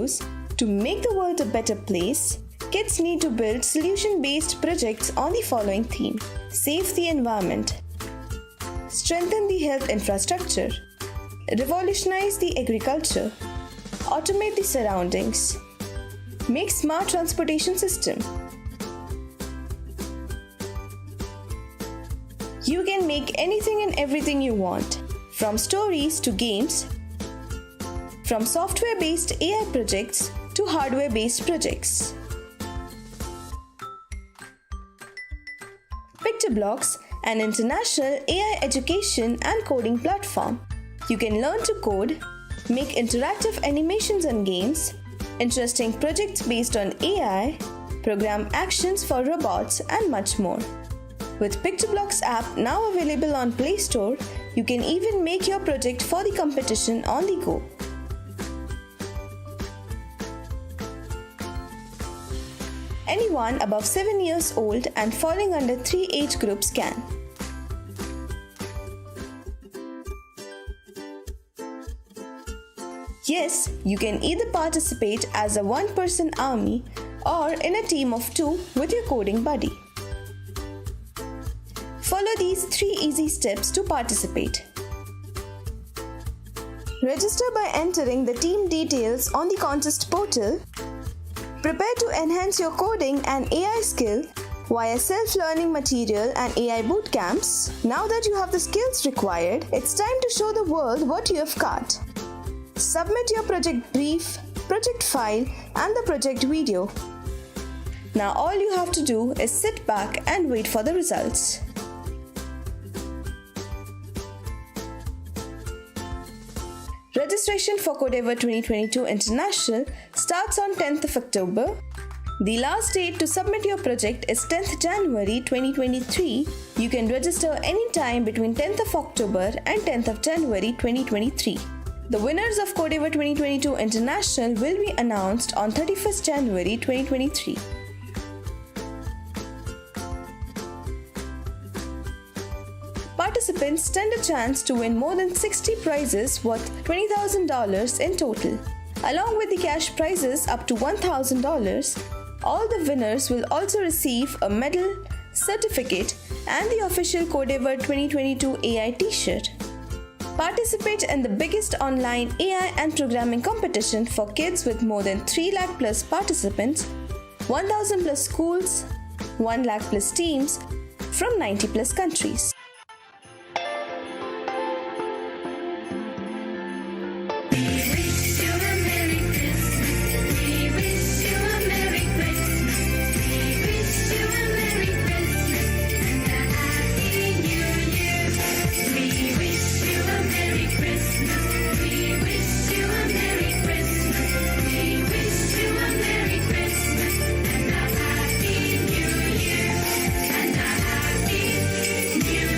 use to make the world a better place, kids need to build solution-based projects on the following theme: save the environment, strengthen the health infrastructure, revolutionize the agriculture, automate the surroundings, make smart transportation system. You can make anything and everything you want, from stories to games, from software-based AI projects to hardware-based projects. PictoBlocks, an international AI education and coding platform. You can learn to code, make interactive animations and games, interesting projects based on AI, program actions for robots, and much more. With PictoBlocks app now available on Play Store, you can even make your project for the competition on the go. Anyone above 7 years old and falling under 3 age groups can. Yes, you can either participate as a one-person army or in a team of 2 with your coding buddy. Follow these 3 easy steps to participate. Register by entering the team details on the contest portal. Prepare to enhance your coding and AI skill via self-learning material and AI boot camps. Now that you have the skills required, it's time to show the world what you have got. Submit your project brief, project file, and the project video. Now all you have to do is sit back and wait for the results. Registration for Codeavour 2022 International starts on 10th of October. The last date to submit your project is 10th January 2023. You can register anytime between 10th of October and 10th of January 2023. The winners of Codeavour 2022 International will be announced on 31st January 2023. Participants stand a chance to win more than 60 prizes worth $20,000 in total. Along with the cash prizes up to $1,000, all the winners will also receive a medal, certificate, and the official Codeavour 2022 AI t-shirt. Participate in the biggest online AI and programming competition for kids with more than 3 lakh plus participants, 1,000 plus schools, 1 lakh plus teams from 90 plus countries. New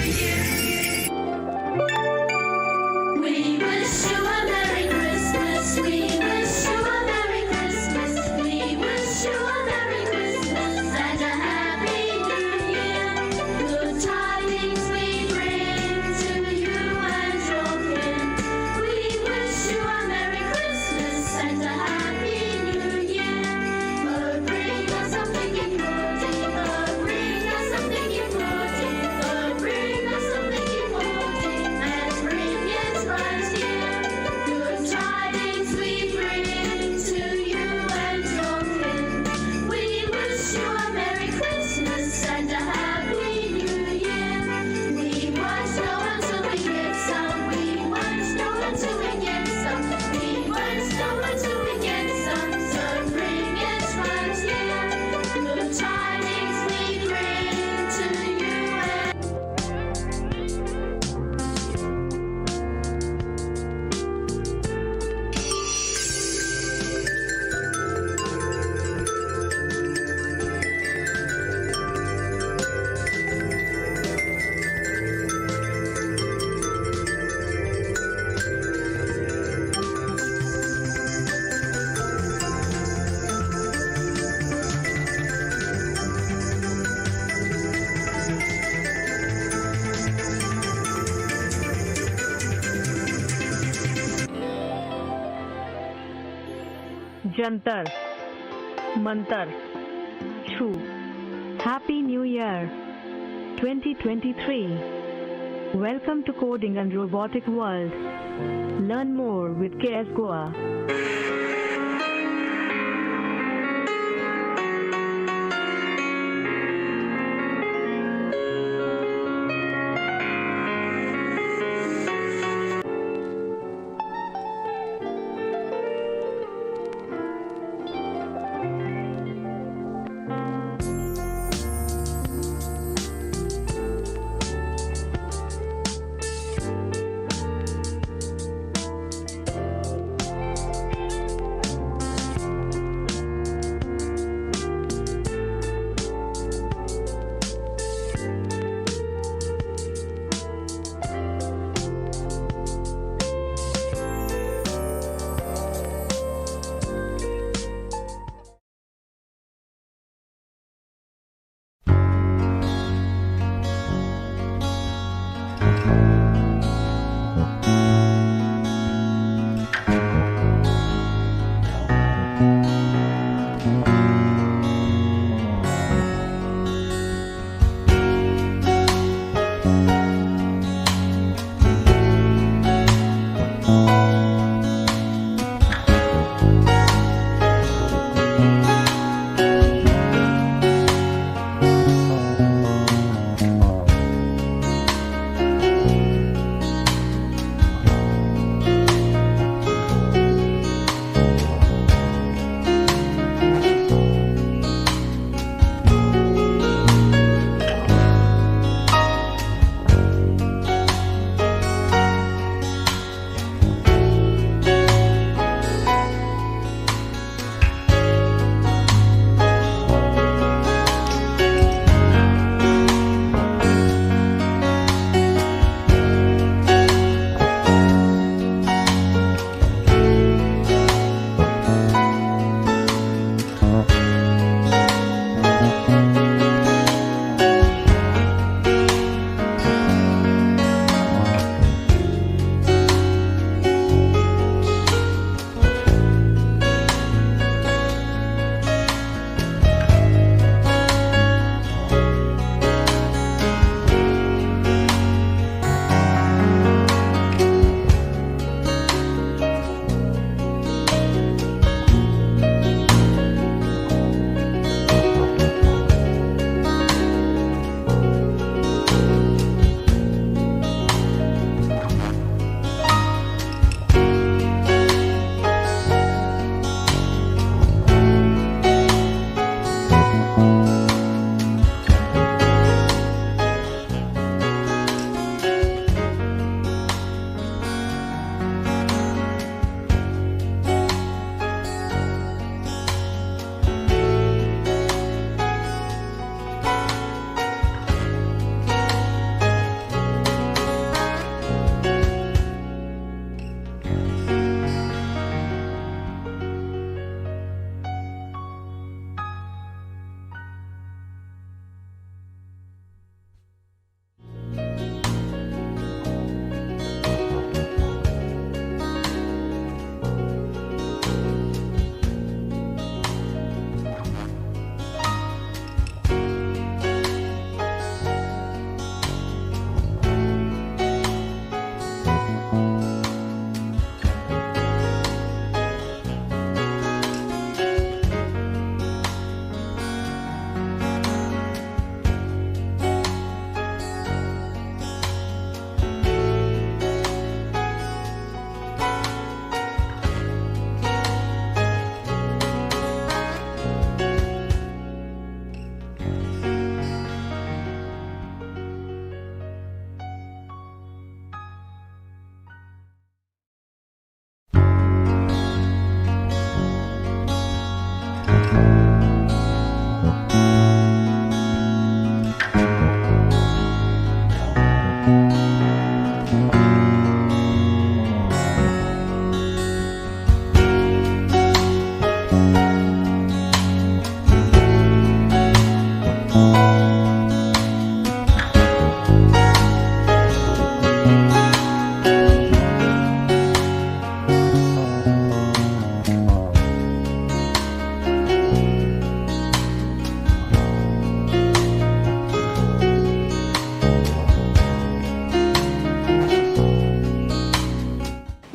Jantar, Mantar, Chu. Happy New Year 2023. Welcome to Coding and Robotic World. Learn more with KS Goa.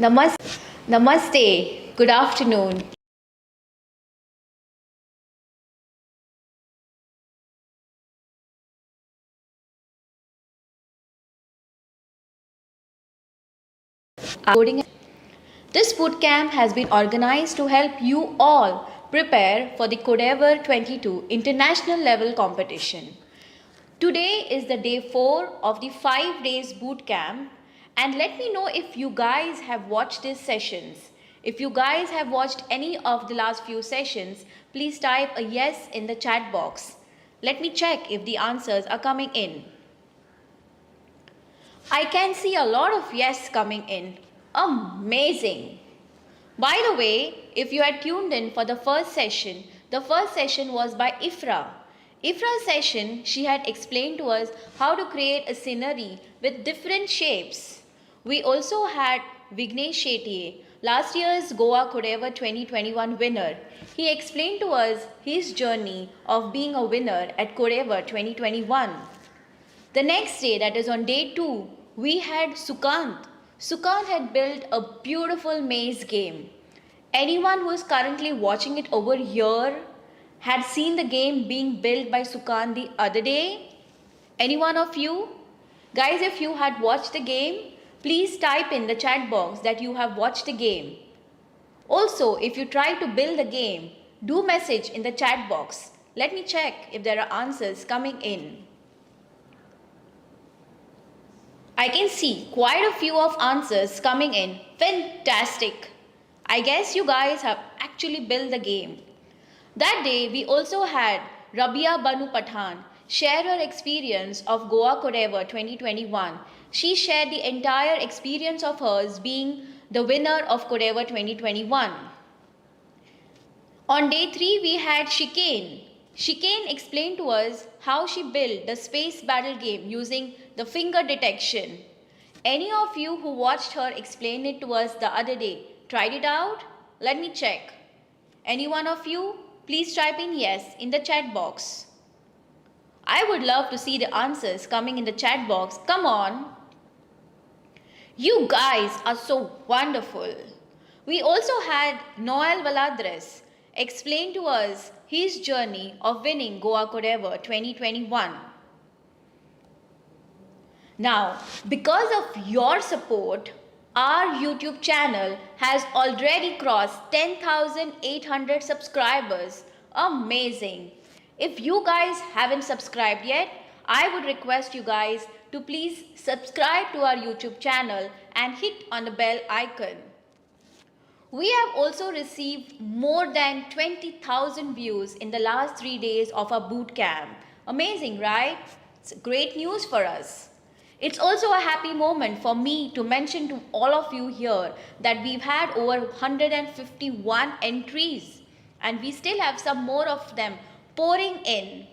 Namaste. Good afternoon. Coding. This bootcamp has been organized to help you all prepare for the Codeavour 22 international level competition. Today is the day 4 of the 5 days bootcamp, and let me know if you guys have watched these sessions. If you guys have watched any of the last few sessions, please type a yes in the chat box. Let me check if the answers are coming in. I can see a lot of yes coming in. Amazing! By the way, if you had tuned in for the first session was by Ifra. Ifra's session, she had explained to us how to create a scenery with different shapes. We also had Vignesh Shetye, last year's Goa Codeavour 2021 winner. He explained to us his journey of being a winner at Codeavour 2021. The next day, that is on day 2, we had Sukant. Sukant had built a beautiful maze game. Anyone who is currently watching it over here had seen the game being built by Sukant the other day? Any one of you? Guys, if you had watched the game, please type in the chat box that you have watched the game. Also, if you try to build the game, do message in the chat box. Let me check if there are answers coming in. I can see quite a few of answers coming in. Fantastic! I guess you guys have actually built the game. That day, we also had Rabia Banu Pathan share her experience of Goa Codeavour 2021. She shared the entire experience of hers being the winner of Codeavour 2021. On day 3, we had Chicane. Chicane explained to us how she built the space battle game using the finger detection. Any of you who watched her explain it to us the other day tried it out? Let me check. Any one of you? Please type in yes in the chat box. I would love to see the answers coming in the chat box. Come on. You guys are so wonderful. We also had Noel Valadres explain to us his journey of winning Goa Codeavour 2021. Now, because of your support, our YouTube channel has already crossed 10,800 subscribers. Amazing! If you guys haven't subscribed yet, I would request you guys to please subscribe to our YouTube channel and hit on the bell icon. We have also received more than 20,000 views in the last 3 days of our boot camp. Amazing, right? It's great news for us. It's also a happy moment for me to mention to all of you here that we've had over 151 entries and we still have some more of them pouring in.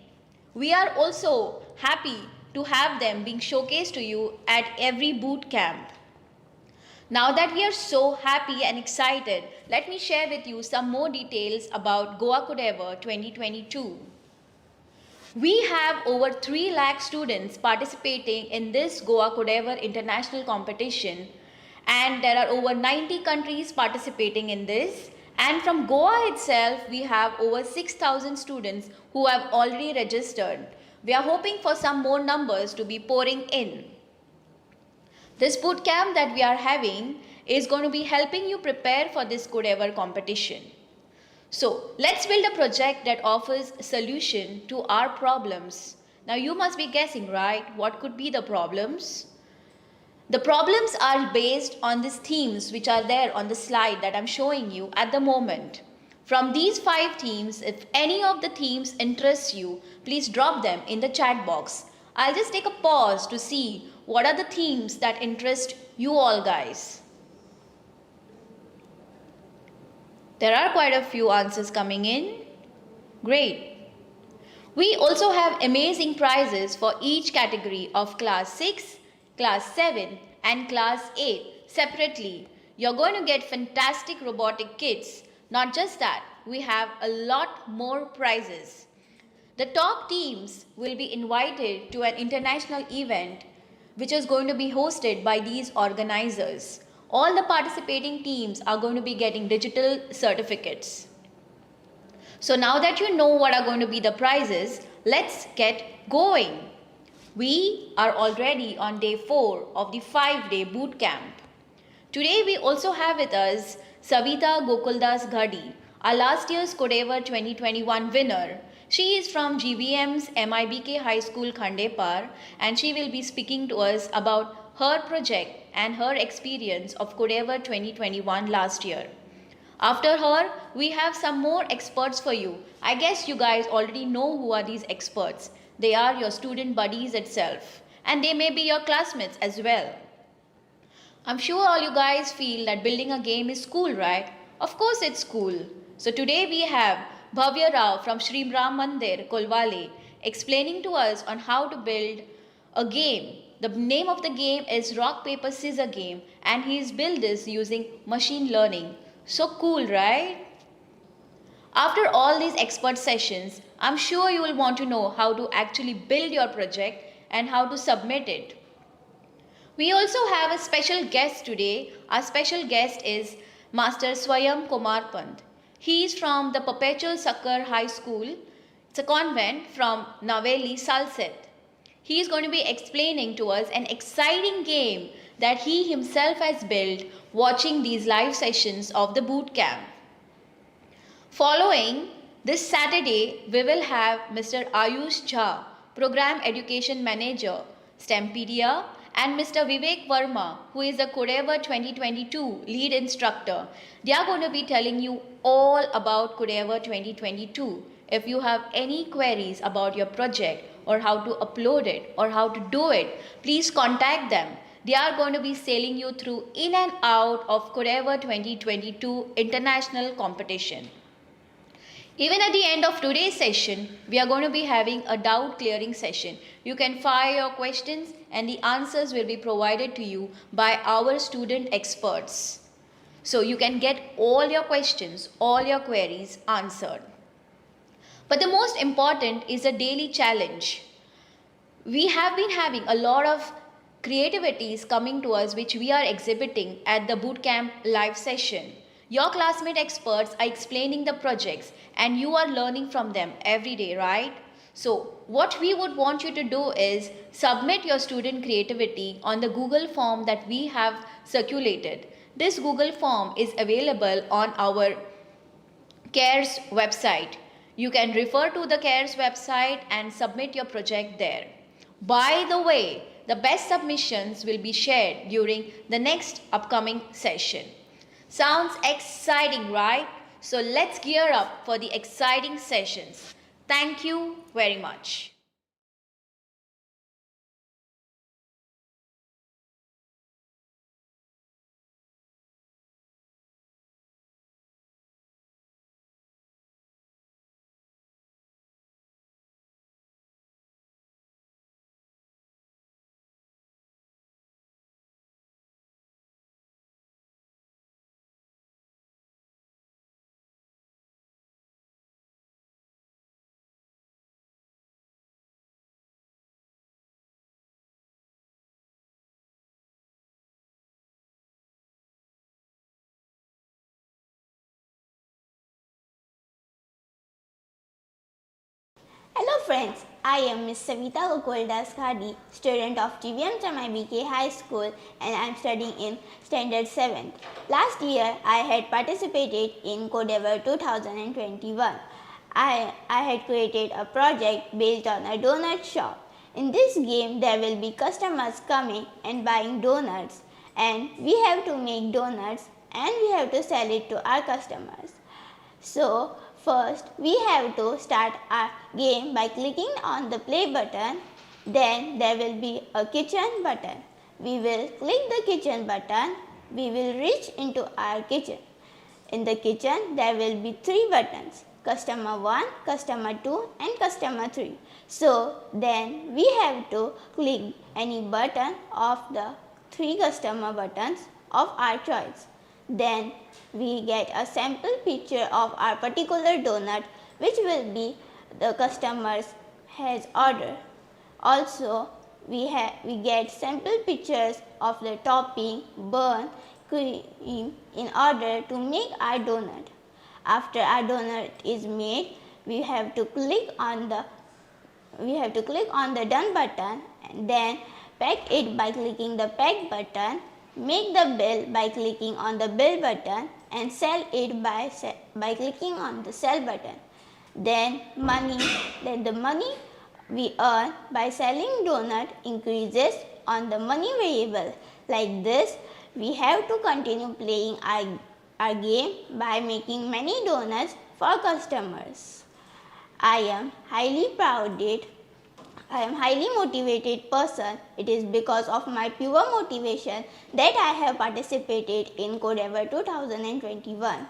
We are also happy to have them being showcased to you at every boot camp. Now that we are so happy and excited, let me share with you some more details about Goa Codeavour 2022. We have over 3 lakh students participating in this Goa Codeavour International Competition, and there are over 90 countries participating in this. And from Goa itself, we have over 6,000 students who have already registered. We are hoping for some more numbers to be pouring in. This bootcamp that we are having is going to be helping you prepare for this Codeavour competition. So let's build a project that offers a solution to our problems. Now you must be guessing, right? What could be the problems? The problems are based on these themes which are there on the slide that I'm showing you at the moment. From these 5 themes, if any of the themes interests you, please drop them in the chat box. I'll just take a pause to see what are the themes that interest you all guys. There are quite a few answers coming in. Great. We also have amazing prizes for each category of class 6, class 7 and class 8 separately. You're going to get fantastic robotic kits. Not just that, we have a lot more prizes. The top teams will be invited to an international event which is going to be hosted by these organizers. all the participating teams are going to be getting digital certificates. So now that you know what are going to be the prizes, let's get going. We are already on day 4 of the 5-day boot camp. Today we also have with us Savita Gokuldas Ghadi, our last year's Codeavour 2021 winner. She is from GVM's MIBK High School Khandepar, and she will be speaking to us about her project and her experience of Codeavour 2021 last year. After her, we have some more experts for you. I guess you guys already know who are these experts. They are your student buddies itself, and they may be your classmates as well. I'm sure all you guys feel that building a game is cool, right? Of course it's cool. So today we have Bhavya Rao from Shri Ram Mandir, Kolwale, explaining to us on how to build a game. The name of the game is Rock Paper Scissor game, and he's built this using machine learning. So cool, right? After all these expert sessions, I'm sure you will want to know how to actually build your project and how to submit it. We also have a special guest today. Our special guest is Master Swayam Kumar Pant. He is from the Perpetual Succor High School. It's a convent from Naveli, Salset. He is going to be explaining to us an exciting game that he himself has built watching these live sessions of the boot camp. Following this Saturday, we will have Mr. Ayush Jha, Program Education Manager, STEMpedia, and Mr. Vivek Verma, who is the Codeavour 2022 lead instructor. They are going to be telling you all about Codeavour 2022. If you have any queries about your project or how to upload it or how to do it, please contact them. They are going to be sailing you through in and out of Codeavour 2022 international competition. Even at the end of today's session, we are going to be having a doubt clearing session. You can fire your questions and the answers will be provided to you by our student experts. So you can get all your questions, all your queries answered. But the most important is a daily challenge. We have been having a lot of creativities coming to us which we are exhibiting at the bootcamp live session. Your classmate experts are explaining the projects and you are learning from them every day, right? So what we would want you to do is submit your student creativity on the Google form that we have circulated. This Google form is available on our CARES website. You can refer to the CARES website and submit your project there. By the way, the best submissions will be shared during the next upcoming session. Sounds exciting, right? So let's gear up for the exciting sessions. Thank you very much. Hello friends, I am Miss Savita Gokuldas Ghadi, student of GVM MIBK High School, and I am studying in Standard 7th. Last year, I had participated in Codeavour 2021. I had created a project based on a donut shop. In this game, there will be customers coming and buying donuts, and we have to make donuts and we have to sell it to our customers. So, first, we have to start our game by clicking on the play button. Then there will be a kitchen button. We will click the kitchen button. We will reach into our kitchen. In the kitchen, there will be 3 buttons: customer 1, customer 2 and customer 3. So, then we have to click any button of the 3 customer buttons of our choice. Then we get a sample picture of our particular donut, which will be the customer's has ordered. Also, we get sample pictures of the topping, bun, cream in order to make our donut. After our donut is made, we have to click on the done button and then pack it by clicking the pack button, make the bill by clicking on the bill button, and sell it by clicking on the sell button. Then the money we earn by selling donut increases on the money variable. Like this, we have to continue playing our game by making many donuts for customers. I am highly motivated person. It is because of my pure motivation that I have participated in Codeavour 2021.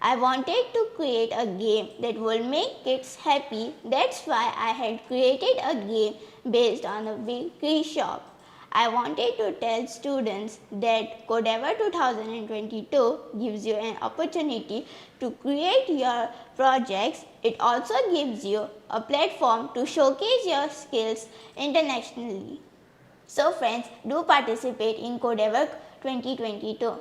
I wanted to create a game that will make kids happy. That's why I had created a game based on a bakery shop. I wanted to tell students that Codeavour 2022 gives you an opportunity to create your projects. It also gives you a platform to showcase your skills internationally. So friends, do participate in Codeavour 2022.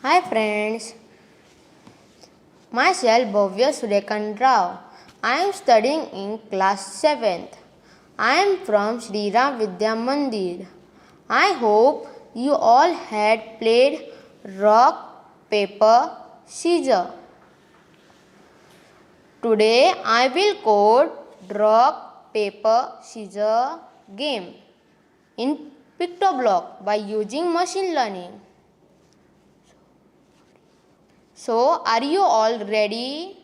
Hi friends, myself Bhavya Surekan Rao. I am studying in class 7th. I am from Sri Ram Vidya Mandir. I hope you all had played rock, paper, scissor. Today I will code rock, paper, scissor game in PictoBlock by using machine learning. So, are you all ready?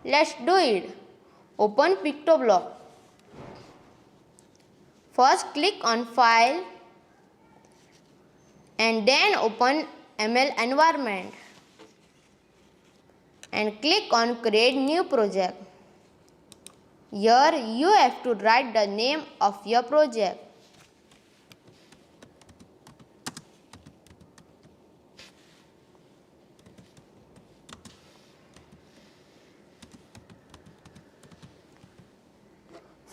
Let's do it. Open PictoBlock. First click on File and then open ML environment and click on Create New Project. Here you have to write the name of your project.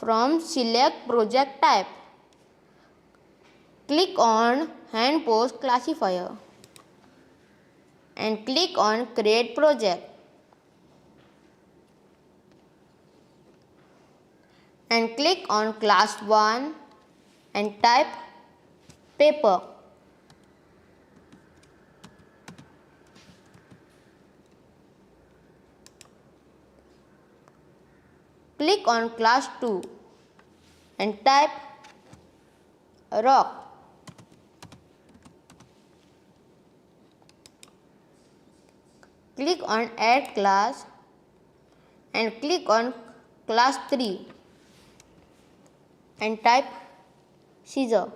From Select Project Type, click on Hand Post Classifier and click on Create Project and click on Class 1 and type Paper. Click on Class 2 and type Rock. Click on Add Class and click on Class 3 and type Scissor.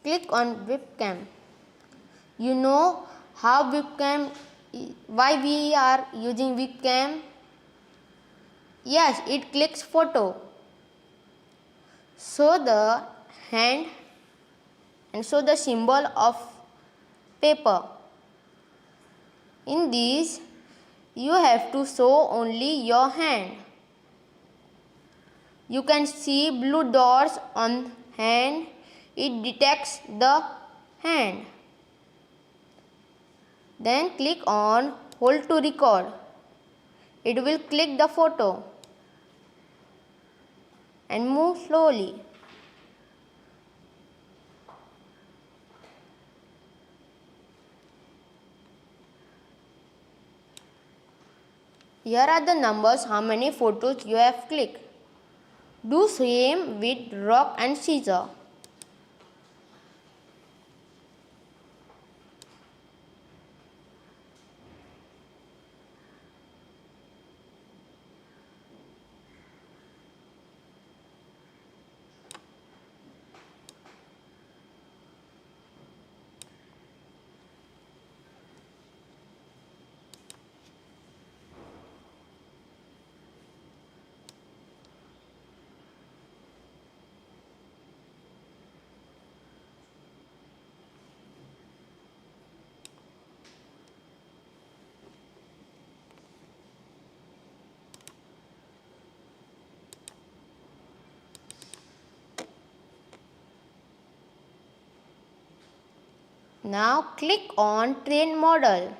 Click on Webcam. You know why we are using webcam? Yes, it clicks photo. Show the hand and show the symbol of paper. In this, You have to show only your hand. You can see blue dots on hand. It detects the hand. Then click on hold to record. It will click the photo and move slowly. Here are the numbers how many photos you have clicked. Do same with rock and scissor. Now click on train model.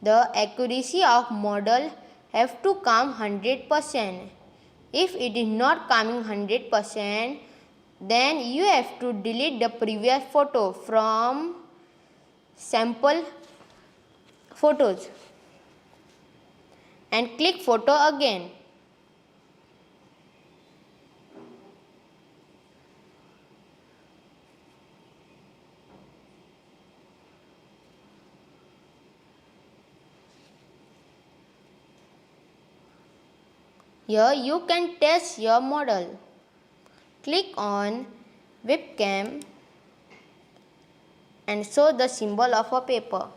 The accuracy of model have to come 100%. If it is not coming 100%, then you have to delete the previous photo from sample photos and click photo again. Here you can test your model. Click on webcam and show the symbol of a paper.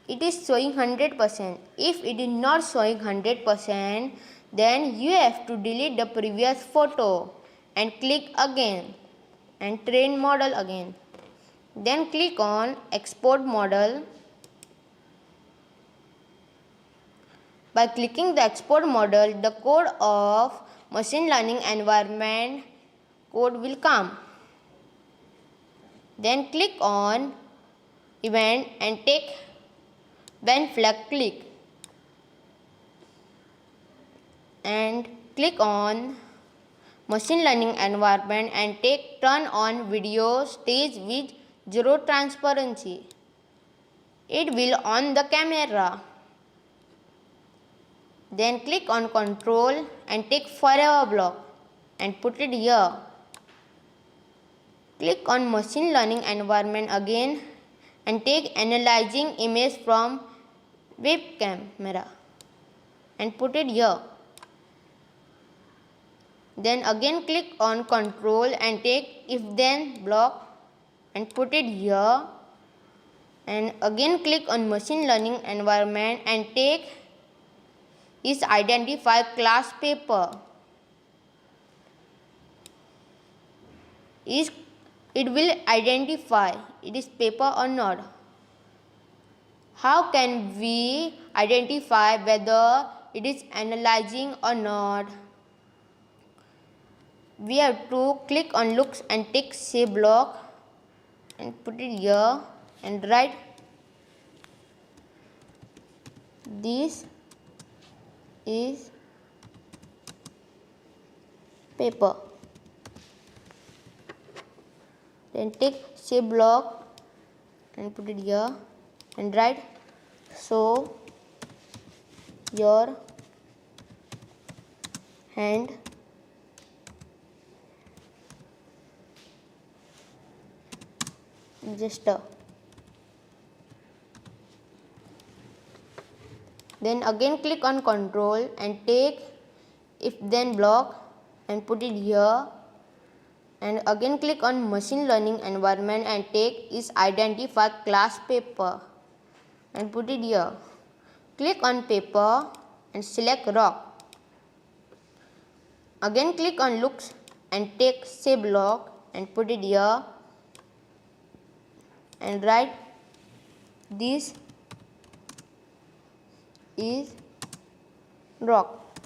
It is showing 100%. If it is not showing 100%, then you have to delete the previous photo and click again and train model again. Then click on export model. By clicking the export model, the code of machine learning environment code will come. Then click on event and take when flag click and click on machine learning environment and take turn on video stage with zero transparency. It will on the camera. Then click on control and take forever block and put it here. Click on machine learning environment again and take analyzing image from web camera and put it here. Then again click on control and take if then block and put it here. And again click on machine learning environment and take is identify class paper. It will identify it is paper or not. How can we identify whether it is analyzing or not? We have to click on looks and take say block and put it here and write this is paper. Then take say block and put it here and write show your hand gesture. Then again click on control and take if then block and put it here. And again click on machine learning environment and take is identify class paper and put it here. Click on paper and select rock. Again click on looks and take say block and put it here and write This is rock.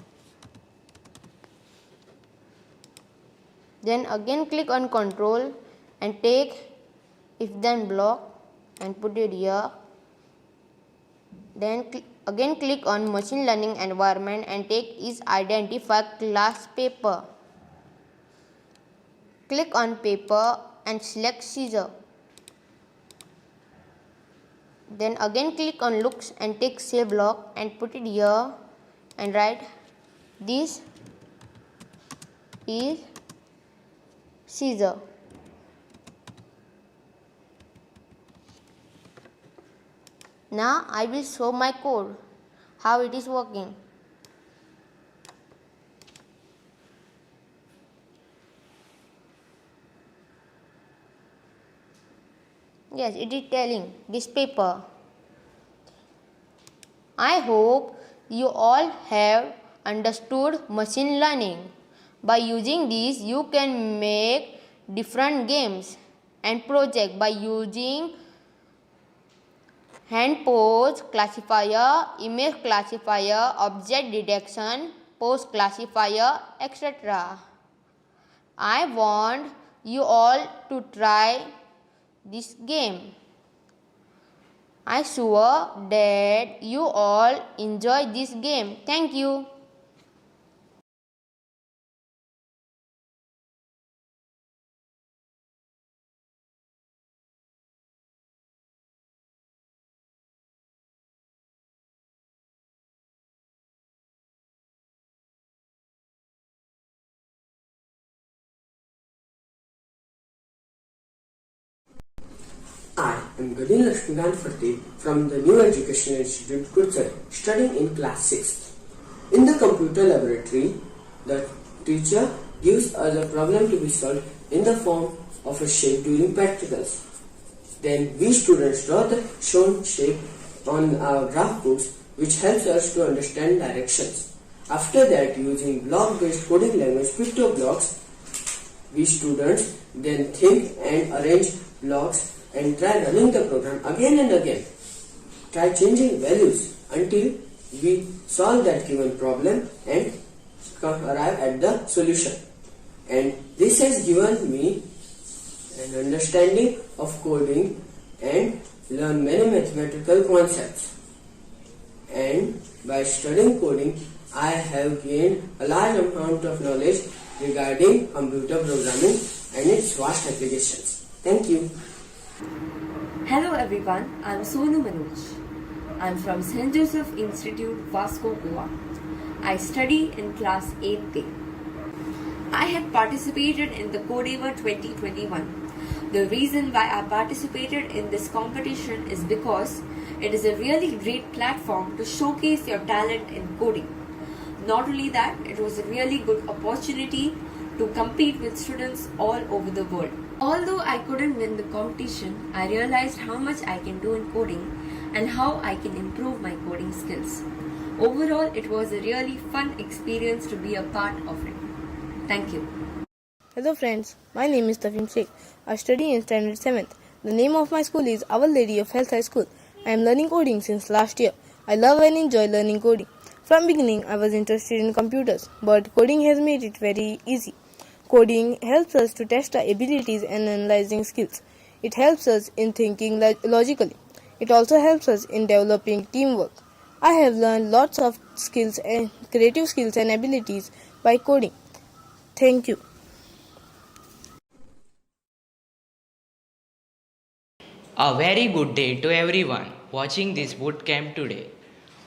Then again click on control and take if then block and put it here. Then again click on machine learning environment and take is identify class paper. Click on paper and select scissor. Then again click on looks and take say block and put it here and write this is scissor. Now I will show my code how it is working. Yes, it is telling this paper. I hope you all have understood machine learning. By using this, you can make different games and projects by using hand pose classifier, image classifier, object detection, pose classifier, etc. I want you all to try this game. I sure that you all enjoy this game. Thank you. I am Gadin Lakshmikant Fateh from the New Education Institute, Kutsari, studying in class 6th. In the computer laboratory, the teacher gives us a problem to be solved in the form of a shape during practicals. Then we students draw the shown shape on our graph books, which helps us to understand directions. After that, using block-based coding language PictoBlocks, we students then think and arrange blocks and try running the program again and again. Try changing values until we solve that given problem and arrive at the solution. And this has given me an understanding of coding and learn many mathematical concepts. And by studying coding, I have gained a large amount of knowledge regarding computer programming and its vast applications. Thank you. Hello everyone, I am Sonu Manoj. I am from St. Joseph Institute, Vasco, Goa. I study in class 8A. I had participated in the Codeavour 2021. The reason why I participated in this competition is because it is a really great platform to showcase your talent in coding. Not only that, it was a really good opportunity to compete with students all over the world. Although I couldn't win the competition, I realized how much I can do in coding and how I can improve my coding skills. Overall, it was a really fun experience to be a part of it. Thank you. Hello friends, my name is Tafim Sheikh. I study in standard 7th. The name of my school is Our Lady of Health High School. I am learning coding since last year. I love and enjoy learning coding. From beginning, I was interested in computers, but coding has made it very easy. Coding helps us to test our abilities and analyzing skills. It helps us in thinking logically. It also helps us in developing teamwork. I have learned lots of skills and creative skills and abilities by coding. Thank you. A very good day to everyone watching this bootcamp today.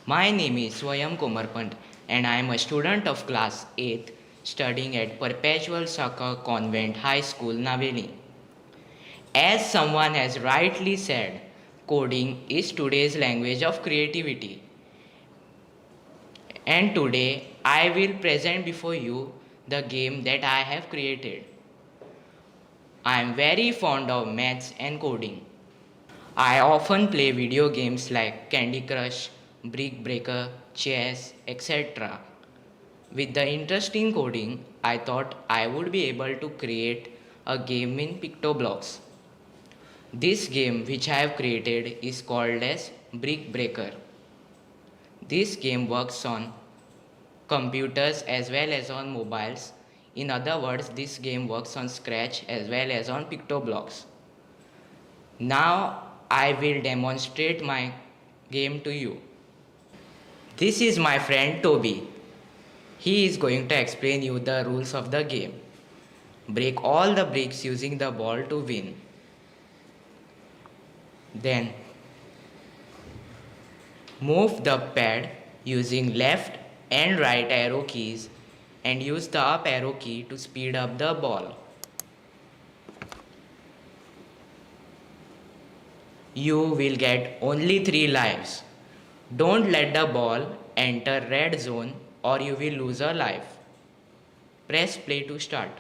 My name is Swayam Komarpant and I am a student of class 8th studying at Perpetual Saka Convent High School, Naveli. As someone has rightly said, coding is today's language of creativity. And today I will present before you the game that I have created. I am very fond of maths and coding. I often play video games like Candy Crush, Brick Breaker, chess, etc. With the interest in coding, I thought I would be able to create a game in PictoBlocks. This game which I have created is called as Brick Breaker. This game works on computers as well as on mobiles. In other words, this game works on Scratch as well as on Pictoblocks. Now I will demonstrate my game to you. This is my friend Toby. He is going to explain you the rules of the game. Break all the bricks using the ball to win. Then move the pad using left and right arrow keys and use the up arrow key to speed up the ball. You will get only 3 lives. Don't let the ball enter red zone or you will lose a life. Press play to start.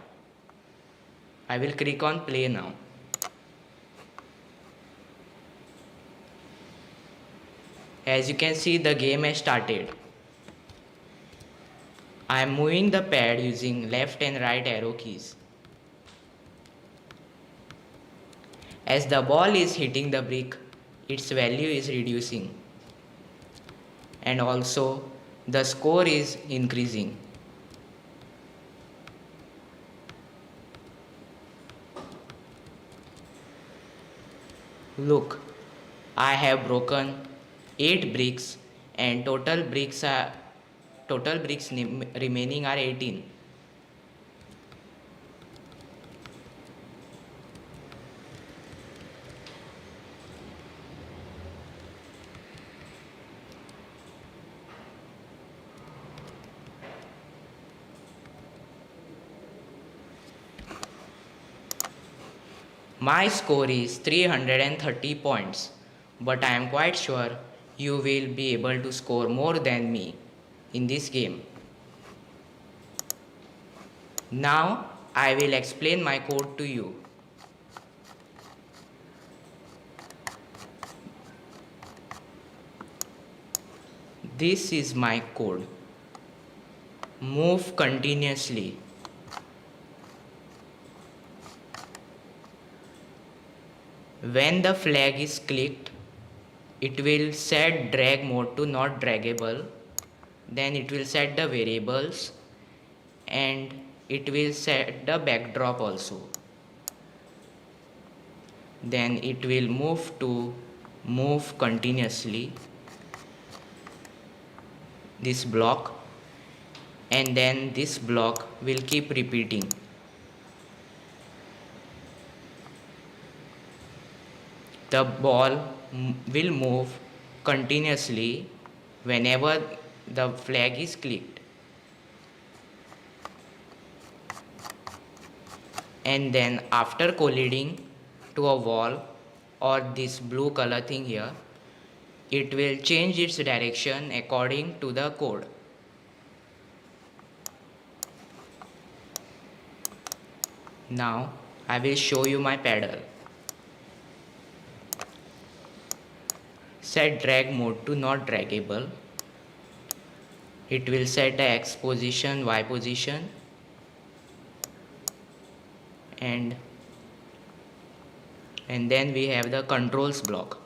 I will click on play now. As you can see, the game has started. I am moving the pad using left and right arrow keys. As the ball is hitting the brick, its value is reducing. And also the score is increasing. Look, I have broken 8 bricks and total bricks remaining are 18. My score is 330 points, but I am quite sure you will be able to score more than me in this game. Now I will explain my code to you. This is my code. Move continuously. When the flag is clicked, it will set drag mode to not draggable. Then it will set the variables and it will set the backdrop also. Then it will move to move continuously this block, and then this block will keep repeating. The ball will move continuously whenever the flag is clicked. And then after colliding to a wall or this blue color thing here, it will change its direction according to the code. Now I will show you my pedal. Set drag mode to not draggable. It will set the X position, Y position, and then we have the controls block.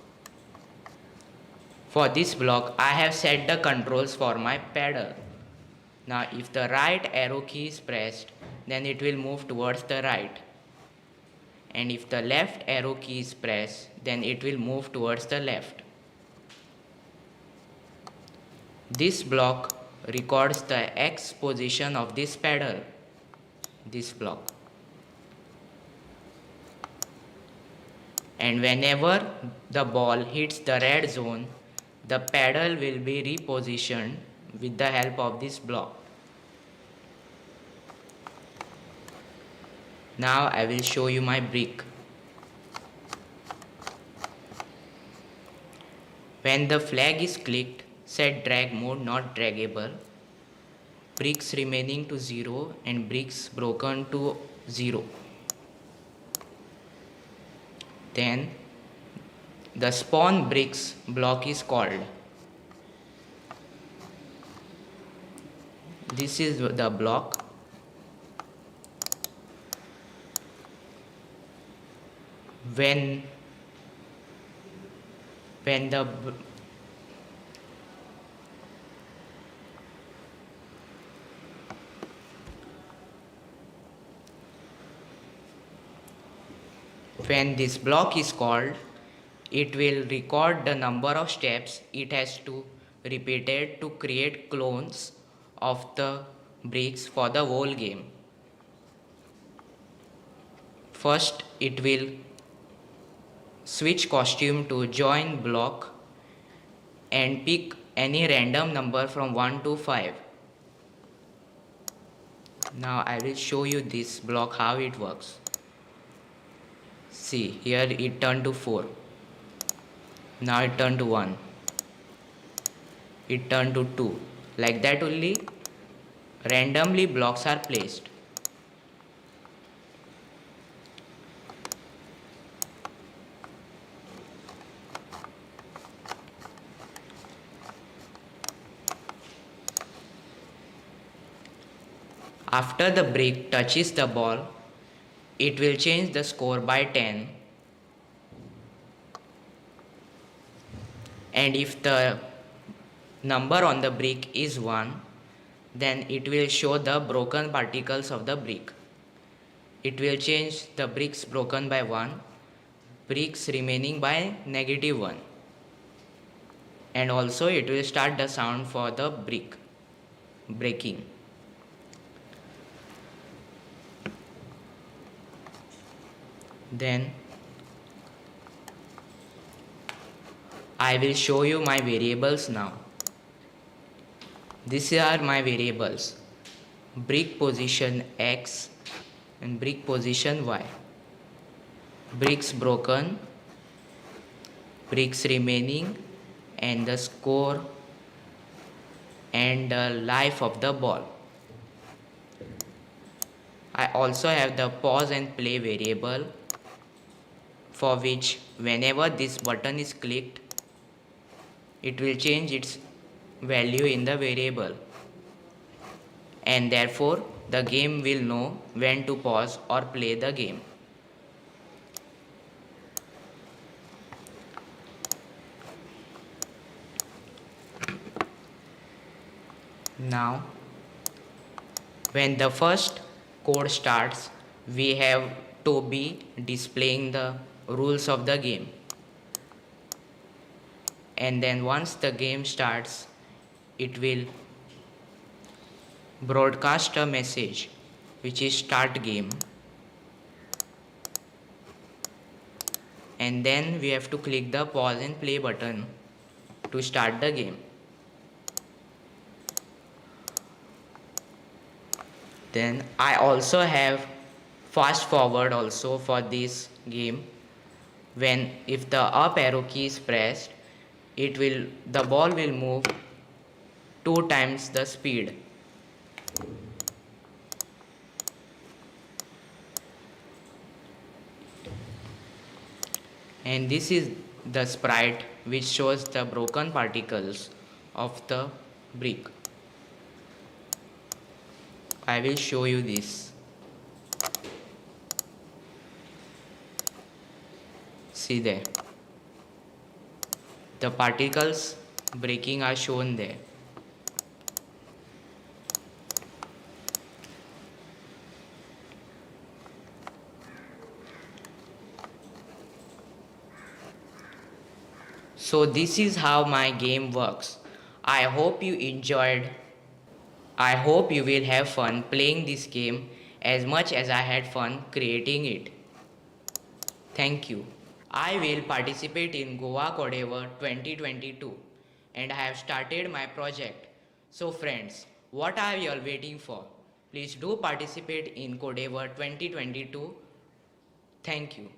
For this block I have set the controls for my pedal. Now if the right arrow key is pressed, then it will move towards the right, and if the left arrow key is pressed, then it will move towards the left. This block records the X position of this pedal, this block. And whenever the ball hits the red zone, the pedal will be repositioned with the help of this block. Now I will show you my brick. When the flag is clicked, set drag mode not draggable, bricks remaining to 0 and bricks broken to 0. Then the spawn bricks block is called. This is the block. When when the when this block is called, it will record the number of steps it has to repeated to create clones of the bricks for the whole game. First, it will switch costume to join block and pick any random number from 1 to 5. Now I will show you this block how it works. See, here it turned to 4. Now it turned to 1. It turned to 2. Like that only randomly blocks are placed. After the brick touches the ball, it will change the score by 10. And if the number on the brick is 1, then it will show the broken particles of the brick. It will change the bricks broken by 1, bricks remaining by -1. And also it will start the sound for the brick breaking. Then I will show you my variables now. These are my variables: brick position X and brick position Y, bricks broken, bricks remaining, and the score and the life of the ball. I also have the pause and play variable, for which whenever this button is clicked, it will change its value in the variable, and therefore the game will know when to pause or play the game. Now, when the first code starts, we have to be displaying the rules of the game. And then once the game starts, it will broadcast a message which is start game, and then we have to click the pause and play button to start the game. Then I also have fast forward also for this game. When if the up arrow key is pressed, the ball will move 2 times the speed. And this is the sprite which shows the broken particles of the brick. I will show you this. See there. The particles breaking are shown there. So this is how my game works. I hope you enjoyed. I hope you will have fun playing this game as much as I had fun creating it. Thank you. I will participate in Goa Codeavour 2022 and I have started my project. So friends, what are you all waiting for? Please do participate in Codeavour 2022. Thank you.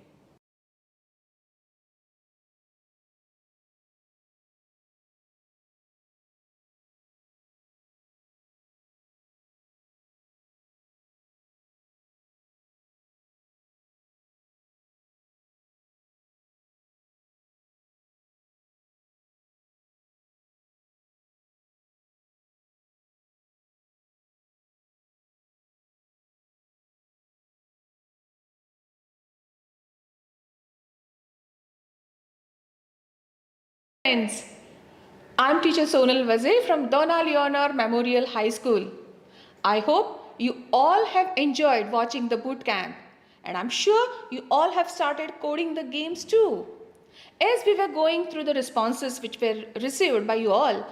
Friends, I'm teacher Sonal Wazir from Donna Leonor Memorial High School. I hope you all have enjoyed watching the boot camp, and I'm sure you all have started coding the games too. As we were going through the responses which were received by you all,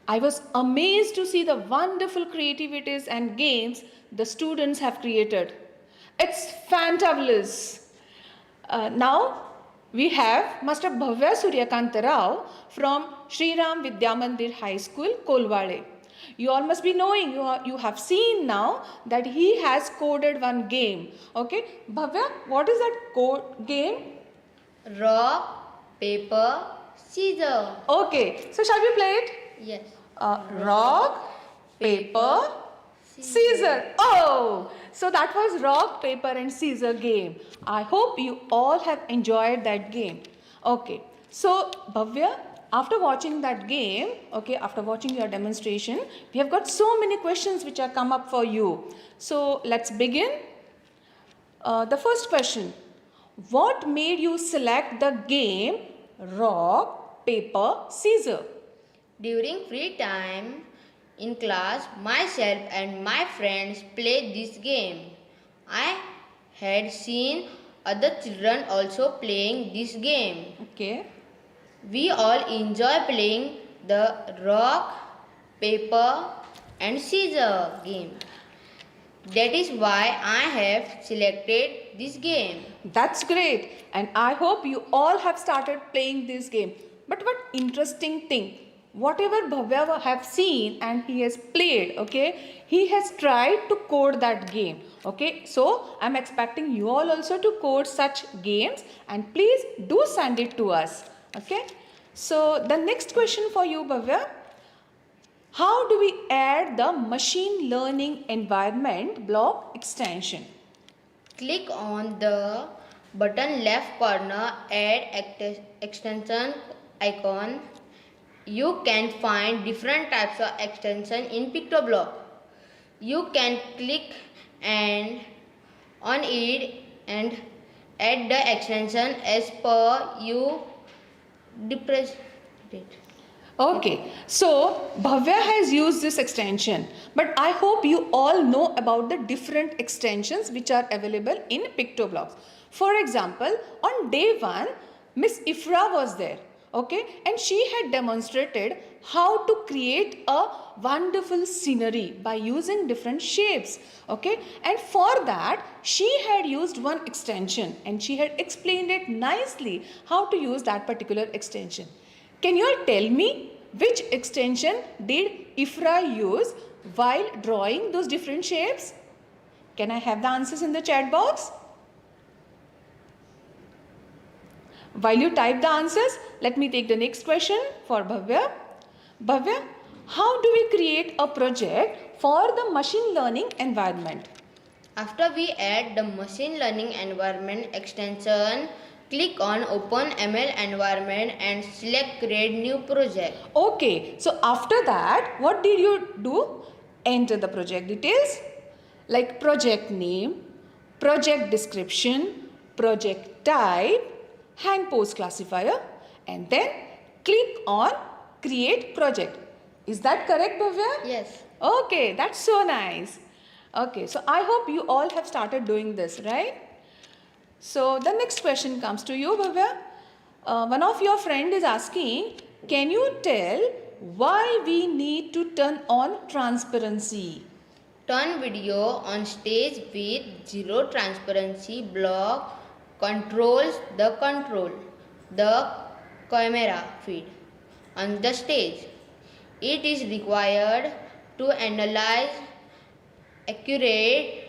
I was amazed to see the wonderful creativities and games the students have created. It's fantabulous. Now we have Master Bhavya Suryakanta Rao from Sri Ram Vidya Mandir High School, Kolwale. You all must be knowing, you have seen now that he has coded one game. Okay, Bhavya, what is that game? Rock, paper, scissor. Okay, so shall we play it? Yes. Rock, paper, Scissor. Oh, so that was rock, paper and scissor game. I hope you all have enjoyed that game. Okay, so Bhavya, after watching that game, okay, after watching your demonstration, we have got so many questions which are come up for you. So let's begin. The first question, what made you select the game rock, paper, scissor? During free time in class, myself and my friends played this game. I had seen other children also playing this game. Okay. We all enjoy playing the rock, paper and scissor game. That is why I have selected this game. That's great, and I hope you all have started playing this game. But what interesting thing, whatever Bhavya have seen and he has played, okay, he has tried to code that game. Okay, so I'm expecting you all also to code such games, and please do send it to us. Okay, so the next question for you, Bhavya, how do we add the machine learning environment block extension? Click on the button left corner, add extension icon. You can find different types of extension in PictoBlock. You can click on it and add the extension as per you depress it. Okay, so Bhavya has used this extension, but I hope you all know about the different extensions which are available in PictoBlocks. For example, on day 1, Miss Ifra was there, okay, and she had demonstrated how to create a wonderful scenery by using different shapes, okay, and for that she had used one extension and she had explained it nicely how to use that particular extension. Can you all tell me which extension did Ifra use while drawing those different shapes? Can I have the answers in the chat box? While you type the answers, let me take the next question for Bhavya. Bhavya, how do we create a project for the machine learning environment? After we add the machine learning environment extension, click on Open ML environment and select Create New Project. Okay, so after that, what did you do? Enter the project details like project name, project description, project type, and post classifier, and then click on Create Project. Is that correct, Bhavya? Yes. Okay, that's so nice. Okay, so I hope you all have started doing this, right? So the next question comes to you, Bhavya. One of your friend is asking, can you tell why we need to turn on transparency? Turn video on stage with zero transparency block controls the camera feed on the stage. It is required to analyze accurate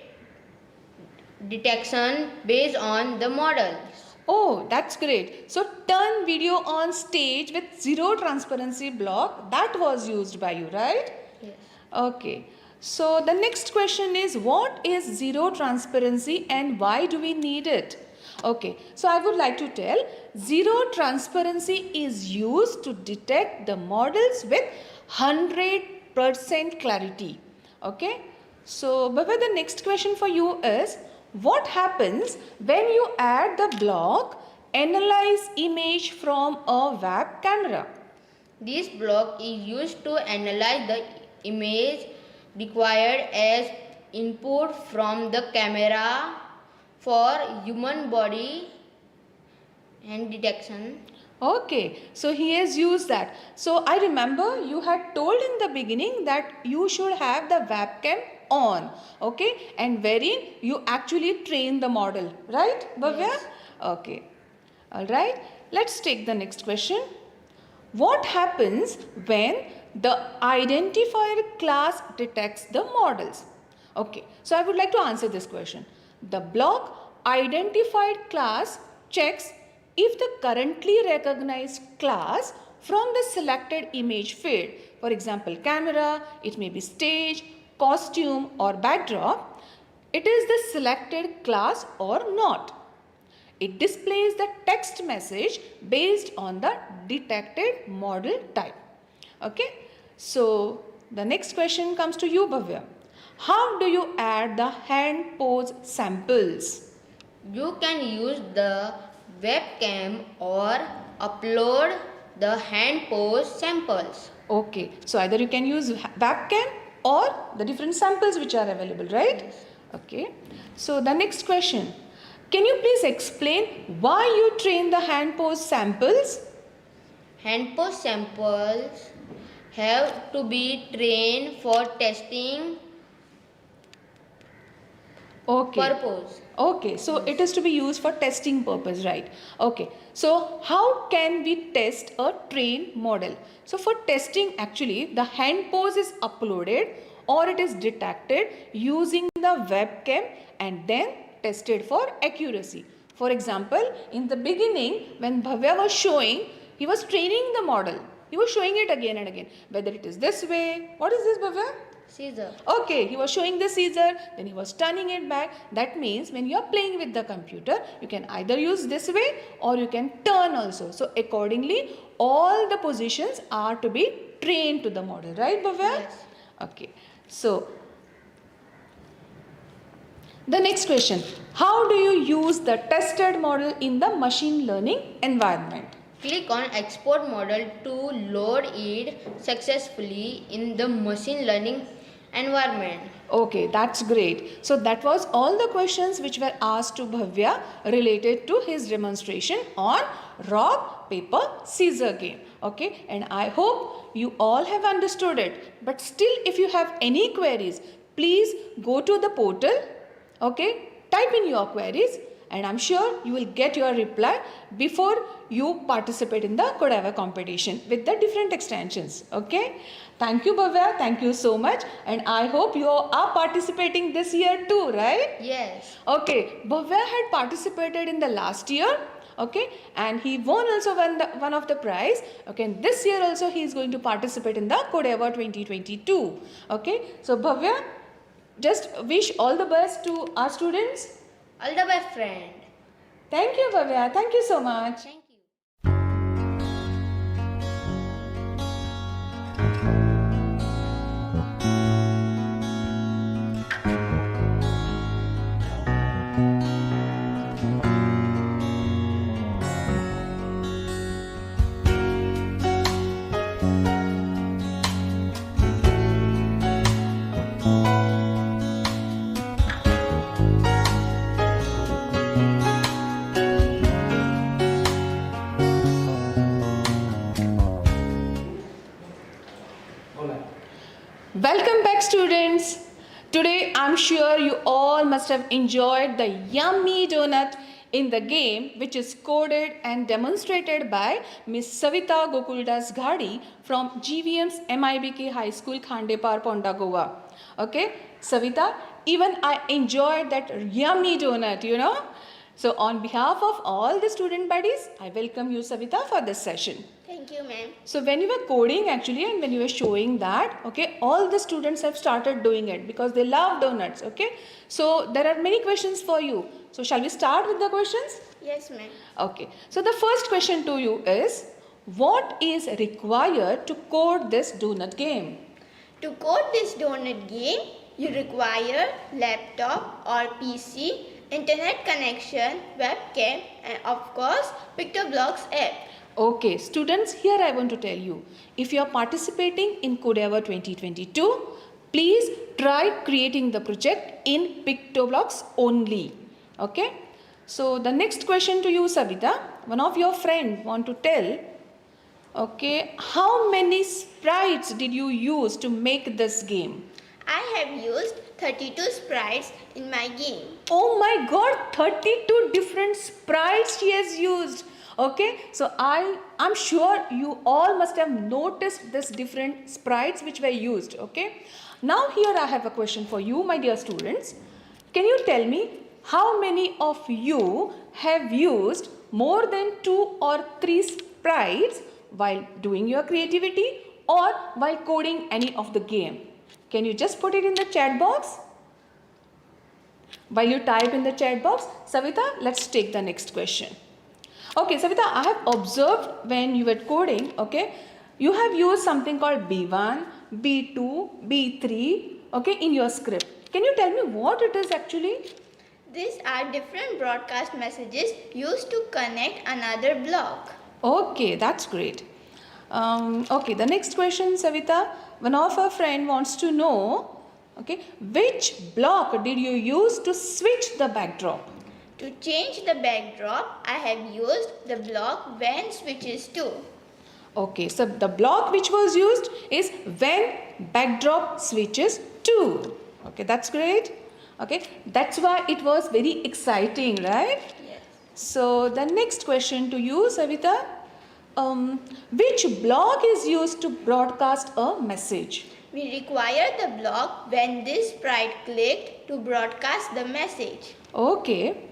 detection based on the models. Oh, that's great. So turn video on stage with zero transparency block, that was used by you, right? Yes. Okay. So the next question is, what is zero transparency and why do we need it? Okay, so I would like to tell, zero transparency is used to detect the models with 100% clarity. Okay, so Bhavya, the next question for you is, what happens when you add the block analyze image from a web camera? This block is used to analyze the image required as input from the camera for human body and detection. Okay, so he has used that. So I remember you had told in the beginning that you should have the webcam on, okay, and wherein you actually train the model, right, Bhavya? Yes. Okay, all right. Let's take the next question. What happens when the identifier class detects the models? Okay, so I would like to answer this question. The block identified class checks if the currently recognized class from the selected image field, for example camera, it may be stage, costume or backdrop, it is the selected class or not. It displays the text message based on the detected model type. Okay, so the next question comes to you, Bhavya. How do you add the hand pose samples? You can use the webcam or upload the hand pose samples. Okay, so either you can use webcam or the different samples which are available, right? Yes. Okay, so the next question. Can you please explain why you train the hand pose samples? Hand pose samples have to be trained for testing purpose. Okay, so it is to be used for testing purpose, right? Okay, so how can we test a trained model? So for testing, actually the hand pose is uploaded or it is detected using the webcam and then tested for accuracy. For example, in the beginning when Bhavya was showing, he was training the model. He was showing it again and again, whether it is this way. What is this, Bhavya? Scissor. Okay, he was showing the scissor, then he was turning it back. That means when you are playing with the computer, you can either use this way or you can turn also. So accordingly, all the positions are to be trained to the model, right, Bhavya? Yes. Okay, so the next question. How do you use the tested model in the machine learning environment? Click on export model to load it successfully in the machine learning environment. Okay, that's great. So that was all the questions which were asked to Bhavya related to his demonstration on rock, paper, scissor game. Okay, and I hope you all have understood it. But still, if you have any queries, please go to the portal. Okay, type in your queries and I'm sure you will get your reply before you participate in the Codeavour competition with the different extensions. Okay, thank you Bhavya, thank you so much, and I hope you are participating this year too, right? Yes. Okay, Bhavya had participated in the last year, okay, and he won also one of the prize. Okay, and this year also he is going to participate in the Codeavour 2022. Okay, so Bhavya, just wish all the best to our students. All the best, friend. Thank you, Bhavya. Thank you so much. Thank you. Welcome back, students. Today I'm sure you all must have enjoyed the yummy donut in the game which is coded and demonstrated by Miss Savita Gokuldas Ghadi from GVM's MIBK High School, Khandepar, Ponda, Goa. Okay, Savita, even I enjoyed that yummy donut, you know. So on behalf of all the student buddies, I welcome you, Savita, for this session. Thank you, ma'am. So when you were coding actually and when you were showing that, okay, all the students have started doing it because they love donuts, okay. So there are many questions for you. So shall we start with the questions? Yes, ma'am. Okay. So the first question to you is, what is required to code this donut game? To code this donut game, you require laptop or PC internet connection, webcam, and of course PictoBlox app. Okay, students, here I want to tell you, if you are participating in Codeavour 2022, please try creating the project in PictoBlox only. Okay, so the next question to you, Savita, one of your friends want to tell, okay, how many sprites did you use to make this game? I have used 32 sprites in my game. Oh my god, 32 different sprites she has used. Okay, so I'm sure you all must have noticed this different sprites which were used. Okay, now here I have a question for you, my dear students. Can you tell me how many of you have used more than 2 or 3 sprites while doing your creativity or while coding any of the game? Can you just put it in the chat box? While you type in the chat box, Savita, let's take the next question. Okay, Savita, I have observed when you were coding, okay, you have used something called B1, B2, B3, okay, in your script. Can you tell me what it is actually? These are different broadcast messages used to connect another block. Okay, that's great. Okay, the next question, Savita, one of our friend wants to know, okay, which block did you use to switch the backdrop? To change the backdrop, I have used the block when switches to. Okay, so the block which was used is when backdrop switches to. Okay, that's great. Okay, that's why it was very exciting, right? Yes. So the next question to you, Savita, which block is used to broadcast a message? We require the block when this sprite clicked to broadcast the message. Okay.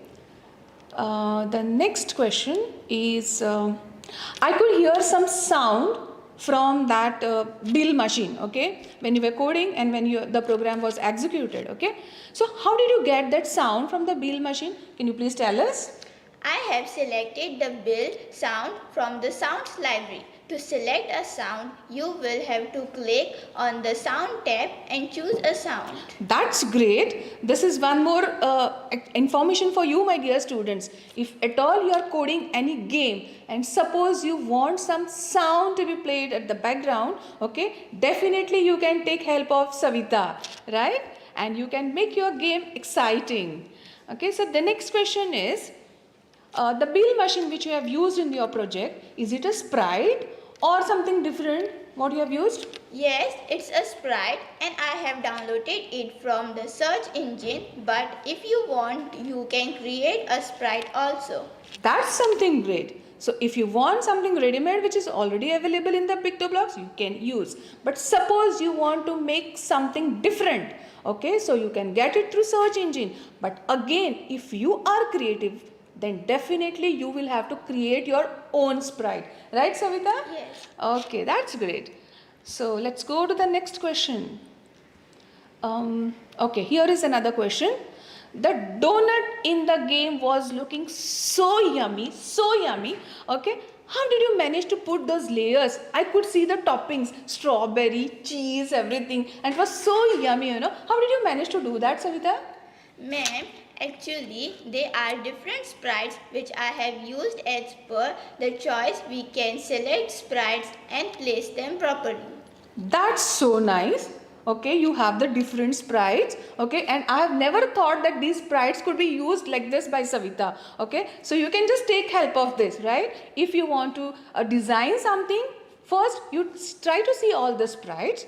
The next question is, I could hear some sound from that bill machine, okay, when you were coding and when the program was executed, okay. So how did you get that sound from the bill machine? Can you please tell us? I have selected the build sound from the sounds library. To select a sound, you will have to click on the sound tab and choose a sound. That's great. This is one more information for you, my dear students. If at all you are coding any game and suppose you want some sound to be played at the background, okay, definitely you can take help of Savita, right? And you can make your game exciting. Okay, so the next question is, the bill machine which you have used in your project, is it a sprite or something different what you have used? Yes, it's a sprite and I have downloaded it from the search engine, but if you want, you can create a sprite also. That's something great. So if you want something ready-made which is already available in the PictoBlox, you can use. But suppose you want to make something different, okay, so you can get it through search engine. But again, if you are creative, then definitely you will have to create your own sprite. Right, Savita? Yes. Okay, that's great. So let's go to the next question. Okay, here is another question. The donut in the game was looking so yummy, okay. How did you manage to put those layers? I could see the toppings, strawberry, cheese, everything, and it was so yummy, you know. How did you manage to do that, Savita? Ma'am, actually, they are different sprites which I have used as per the choice. We can select sprites and place them properly. That's so nice. Okay, you have the different sprites. Okay, and I have never thought that these sprites could be used like this by Savita. Okay, so you can just take help of this, right? If you want to design something, first you try to see all the sprites.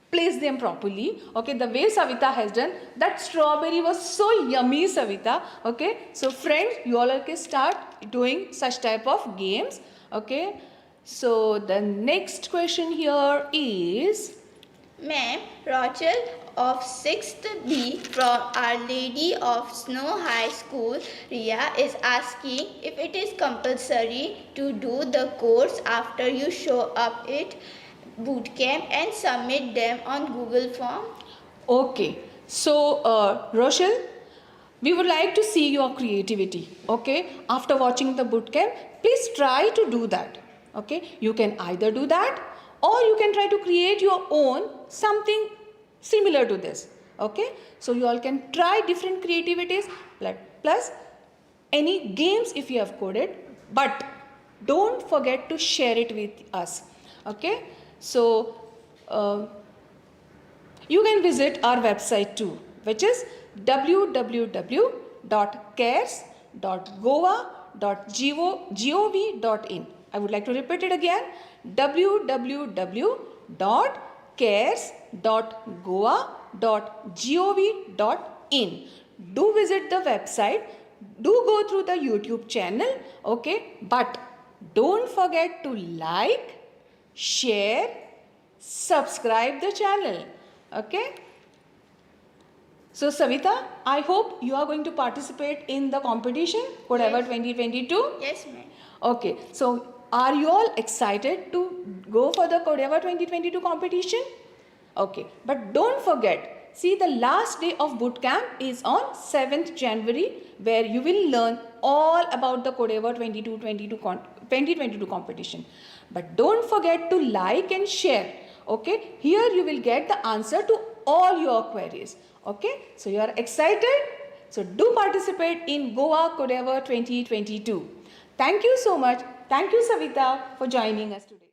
Place them properly. Okay, the way Savita has done, that strawberry was so yummy, Savita. Okay, so friends, you all can start doing such type of games. Okay, so the next question here is, Ma'am, Rochelle of 6th B from Our Lady of Snow High School, Ria, is asking if it is compulsory to do the codes after you show up at bootcamp and submit them on Google Form. okay, so Rochelle, we would like to see your creativity. Okay, after watching the bootcamp, please try to do that. Okay, you can either do that or you can try to create your own something similar to this. Okay, so you all can try different creativities plus any games if you have coded, but don't forget to share it with us. Okay, so you can visit our website too, which is www.cares.goa.gov.in. I would like to repeat it again, www.cares.goa.gov.in. Do visit the website, do go through the YouTube channel, okay, but don't forget to like, share, subscribe the channel. Okay. So Savita, I hope you are going to participate in the competition Codeavour 2022. Yes, ma'am. Okay. So are you all excited to go for the Codeavour 2022 competition? Okay. But don't forget, see, the last day of boot camp is on 7th January, where you will learn all about the Codeavour 2022 competition. But don't forget to like and share. Okay, here you will get the answer to all your queries. Okay, so you are excited? So do participate in Goa Codeavour 2022. Thank you so much. Thank you, Savita, for joining us today.